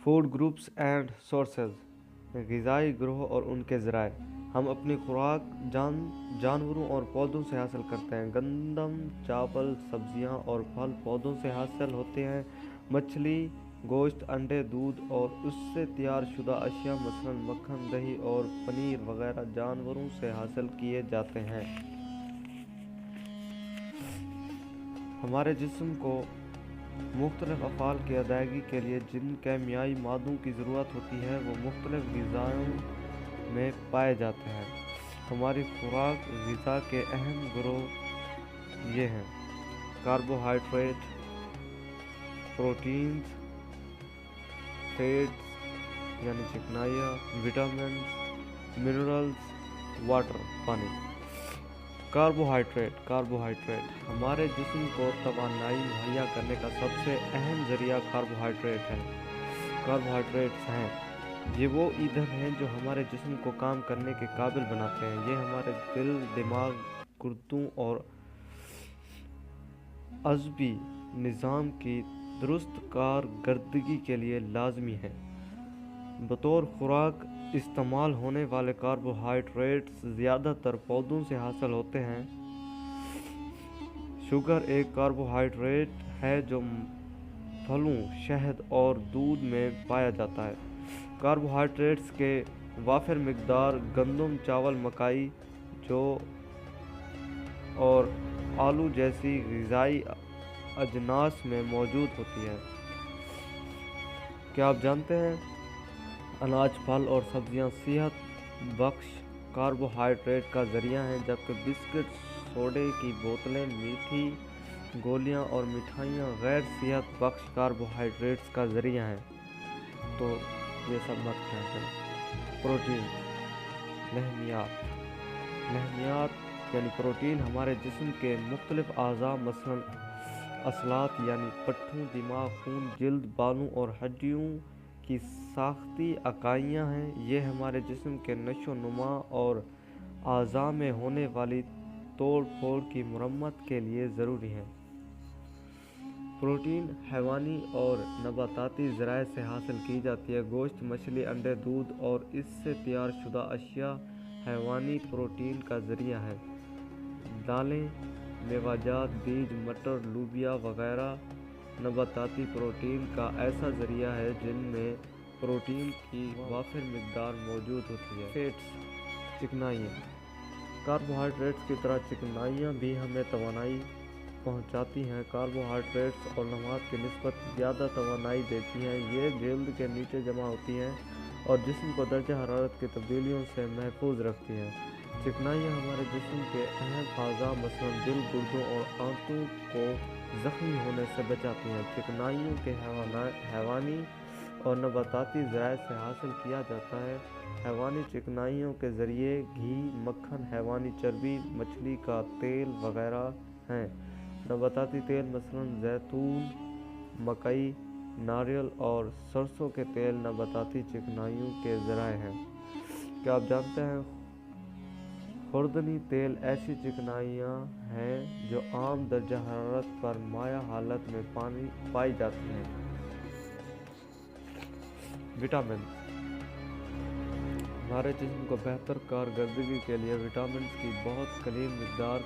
Food groups and sources, غذائی گروہ اور ان کے ذرائع۔ ہم اپنی خوراک جانوروں اور پودوں سے حاصل کرتے ہیں۔ گندم، چاول، سبزیاں اور پھل پودوں سے حاصل ہوتے ہیں۔ مچھلی، گوشت، انڈے، دودھ اور اس سے تیار شدہ اشیاء مثلاً مکھن، دہی اور پنیر وغیرہ جانوروں سے حاصل کیے جاتے ہیں۔ ہمارے جسم کو مختلف افعال کی ادائیگی کے لیے جن کیمیائی مادوں کی ضرورت ہوتی ہے وہ مختلف غذاؤں میں پائے جاتے ہیں۔ ہماری خوراک غذا کے اہم گروہ یہ ہیں: کاربوہائیڈریٹ، پروٹینز، فیٹس یعنی چکنائیاں، وٹامنز، منرلز، واٹر پانی۔ کاربوہائیڈریٹ ہمارے جسم کو توانائی مہیا کرنے کا سب سے اہم ذریعہ کاربوہائیڈریٹس ہیں۔ یہ وہ ایندھن ہیں جو ہمارے جسم کو کام کرنے کے قابل بناتے ہیں۔ یہ ہمارے دل، دماغ، گردوں اور عصبی نظام کی درست کارکردگی کے لیے لازمی ہیں۔ بطور خوراک استعمال ہونے والے کاربوہائیڈریٹس زیادہ تر پودوں سے حاصل ہوتے ہیں۔ شوگر ایک کاربوہائیڈریٹ ہے جو پھلوں، شہد اور دودھ میں پایا جاتا ہے۔ کاربوہائیڈریٹس کے وافر مقدار گندم، چاول، مکئی، جو اور آلو جیسی غذائی اجناس میں موجود ہوتی ہے۔ کیا آپ جانتے ہیں اناج، پھل اور سبزیاں صحت بخش کاربوہائیڈریٹ کا ذریعہ ہیں، جبکہ بسکٹ، سوڈے کی بوتلیں، میٹھی گولیاں اور مٹھائیاں غیر صحت بخش کاربوہائیڈریٹس کا ذریعہ ہیں؟ تو یہ سب مت کھایا کریں۔ پروٹین، لحمیات یعنی پروٹین ہمارے جسم کے مختلف اعضاء مثلاً عضلات یعنی پٹھوں، دماغ، خون، جلد، بالوں اور ہڈیوں کی ساختی اکائیاں ہیں۔ یہ ہمارے جسم کے نشو و نما اور اعضاء میں ہونے والی توڑ پھوڑ کی مرمت کے لیے ضروری ہیں۔ پروٹین حیوانی اور نباتاتی ذرائع سے حاصل کی جاتی ہے۔ گوشت، مچھلی، انڈے، دودھ اور اس سے تیار شدہ اشیاء حیوانی پروٹین کا ذریعہ ہیں۔ دالیں، میوہ جات، بیج، مٹر، لوبیا وغیرہ نباتاتی پروٹین کا ایسا ذریعہ ہے جن میں پروٹین کی وافر مقدار موجود ہوتی ہے۔ فیٹس، چکنائیاں، کاربوہائیڈریٹس کی طرح چکنائیاں بھی ہمیں توانائی پہنچاتی ہیں۔ کاربوہائیڈریٹس اور نمک کی نسبت زیادہ توانائی دیتی ہیں۔ یہ جلد کے نیچے جمع ہوتی ہیں اور جسم کو درجہ حرارت کی تبدیلیوں سے محفوظ رکھتی ہیں۔ چکنائیاں ہمارے جسم کے اہم اعضاء مثلاً دل، گردوں اور آنتوں کو زخمی ہونے سے بچاتی ہیں۔ چکنائیوں کے حیوانی اور نباتاتی ذرائع سے حاصل کیا جاتا ہے۔ حیوانی چکنائیوں کے ذریعے گھی، مکھن، حیوانی چربی، مچھلی کا تیل وغیرہ ہیں۔ نباتاتی تیل مثلاً زیتون، مکئی، ناریل اور سرسوں کے تیل نباتاتی چکنائیوں کے ذرائع ہیں۔ کیا آپ جانتے ہیں خوردنی تیل ایسی چکنائیاں ہیں جو عام درجہ حرارت پر مائع حالت میں پائی جاتی ہیں؟ وٹامنز، ہمارے جسم کو بہتر کارکردگی کے لیے وٹامنز کی بہت قلیل مقدار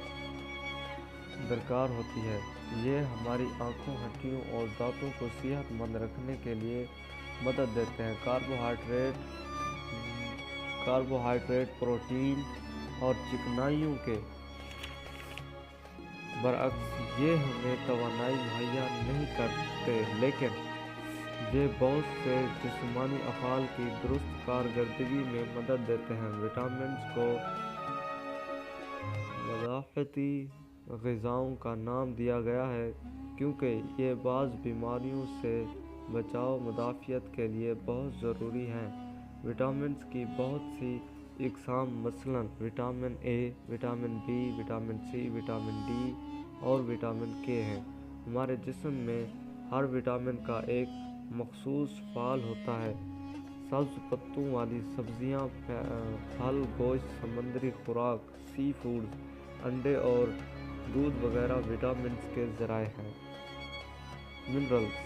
درکار ہوتی ہے۔ یہ ہماری آنکھوں، ہڈیوں اور دانتوں کو صحت مند رکھنے کے لیے مدد دیتے ہیں۔ کاربوہائیڈریٹ پروٹین اور چکنائیوں کے برعکس یہ ہمیں توانائی مہیا نہیں کرتے، لیکن یہ بہت سے جسمانی افعال کی درست کارکردگی میں مدد دیتے ہیں۔ وٹامنز کو مدافعتی غذاؤں کا نام دیا گیا ہے کیونکہ یہ بعض بیماریوں سے بچاؤ مدافعت کے لیے بہت ضروری ہیں۔ وٹامنز کی بہت سی اقسام مثلاً vitamin A, vitamin B, vitamin C, vitamin D اور وٹامن کے ہیں۔ ہمارے جسم میں ہر وٹامن کا ایک مخصوص فعل ہوتا ہے۔ سبز پتوں والی سبزیاں، پھل، گوشت، سمندری خوراک، سی فوڈز، انڈے اور دودھ وغیرہ وٹامنز کے ذرائع ہیں۔ منرلز،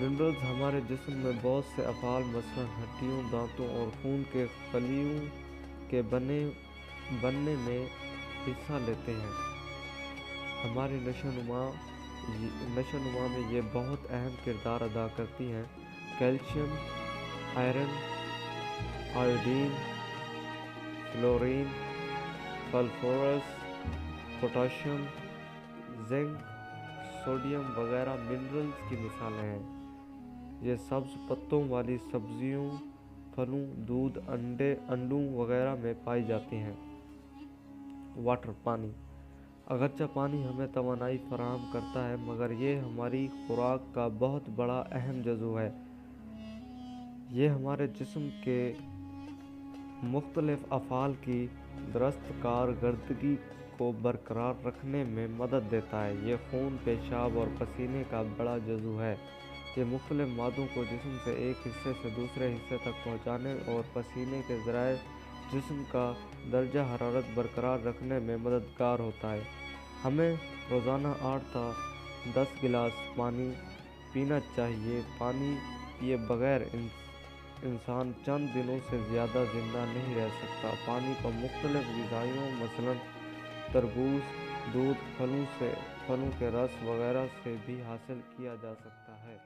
منرلز ہمارے جسم میں بہت سے افعال مثلاً ہڈیوں، دانتوں اور خون کے خلیوں کے بننے میں حصہ لیتے ہیں۔ ہماری نشو نما میں یہ بہت اہم کردار ادا کرتی ہیں۔ Calcium, iron, iodine, fluorine, phosphorus, potassium, zinc, sodium وغیرہ منرلز کی مثالیں ہیں۔ یہ سبز پتوں والی سبزیوں، پھلوں، دودھ، انڈوں وغیرہ میں پائی جاتی ہیں۔ واٹر، پانی۔ اگرچہ پانی ہمیں توانائی فراہم کرتا ہے مگر یہ ہماری خوراک کا بہت بڑا اہم جزو ہے۔ یہ ہمارے جسم کے مختلف افعال کی درست کارکردگی کو برقرار رکھنے میں مدد دیتا ہے۔ یہ خون، پیشاب اور پسینے کا بڑا جزو ہے۔ یہ مختلف مادوں کو جسم سے ایک حصے سے دوسرے حصے تک پہنچانے اور پسینے کے ذریعے جسم کا درجہ حرارت برقرار رکھنے میں مددگار ہوتا ہے۔ ہمیں روزانہ 8 تا 10 گلاس پانی پینا چاہیے۔ پانی پیے بغیر انسان چند دنوں سے زیادہ زندہ نہیں رہ سکتا۔ پانی کو مختلف غذائیوں مثلاً تربوز، دودھ، پھلوں کے رس وغیرہ سے بھی حاصل کیا جا سکتا ہے۔